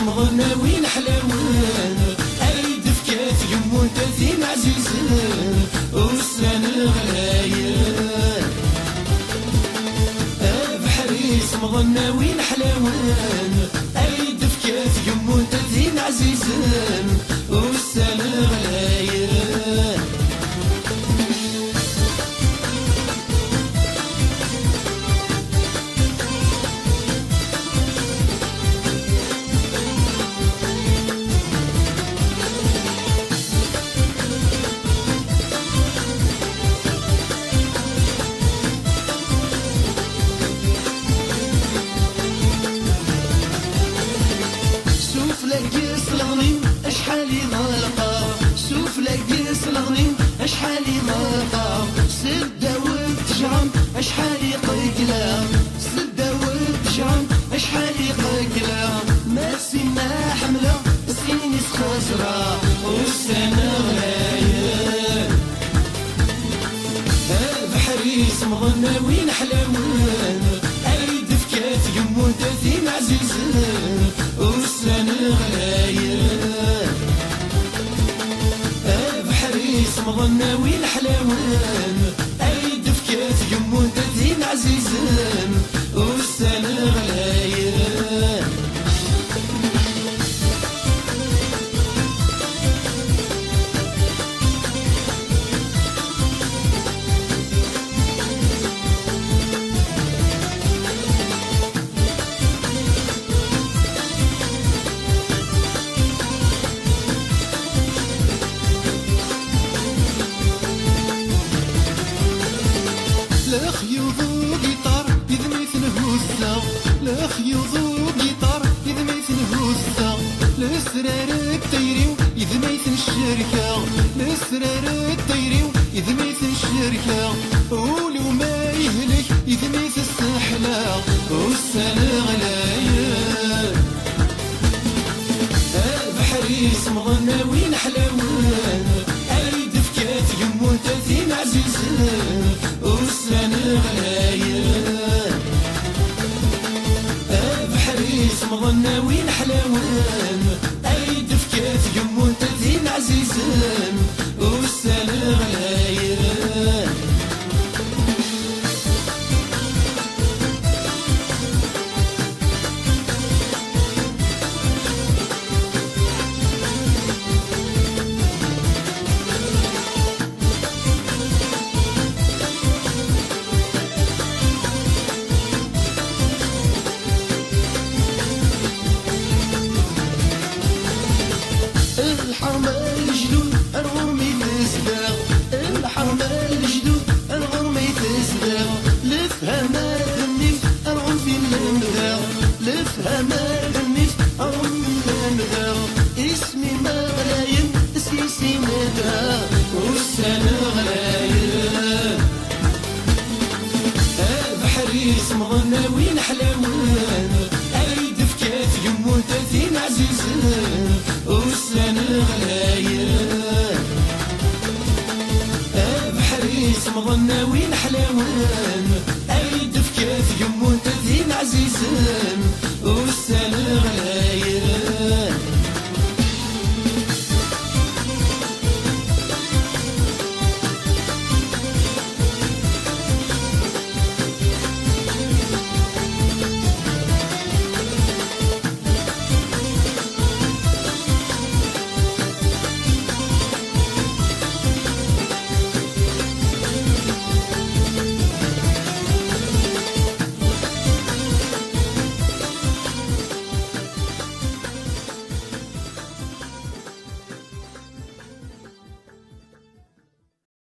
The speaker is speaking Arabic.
مغنى وين حلاوان أريد فكات يمون تاثين عزيزان وسلان الغلايان بحريس مغنى وين حلاوان أريد فكات يمون تاثين عزيزان وسلان الغلايان اشحالي غلقة شوف لقيس الغنيم اشحالي غلقة سدة وتجعم اشحالي قيقلة سدة وتجعم اشحالي قيقلة ما سينا حملة سيني سخزرة والسنة غلاية بحريس مغنى وين حلاوان أريد فكات يمون تاثين عزيزان والسنة غلاية مغنى وين حلاوان أريد فكات يمون تاثين عزيزان والسنة غلايان لاخ يوضو جيتار يذميث نهوسا لاخ يوضو جيتار يذميث نهوسا لسرارك تيريو يذميث الشركة لسرارك تيريو يذميث الشركة ولو ما يهلك يذميث السحلة والسنة غلاية بحريس مغنى وين حلاوان أريد فكات يمون تاثين عزيزان والسنة غلاية بحريس مغنى وين حلاوان أريد فكات يمون تاثين عزيزان والسنة غلاية الحرمة الجدود الغرمي تسباغ الحرمة الجدود الغرمي تسباغ لفهمة النيف الغنفي المداغ لفهمة النيف الغنفي المداغ اسمي مغلاين سيسي مداغ والسنة غلاية بحريس مغنى وين حلاوان أريد فكات يمون تاثين عزيزان والسنة غلاية بحريس مغنى وين حلاوان أريد فكات يمون تاثين عزيزان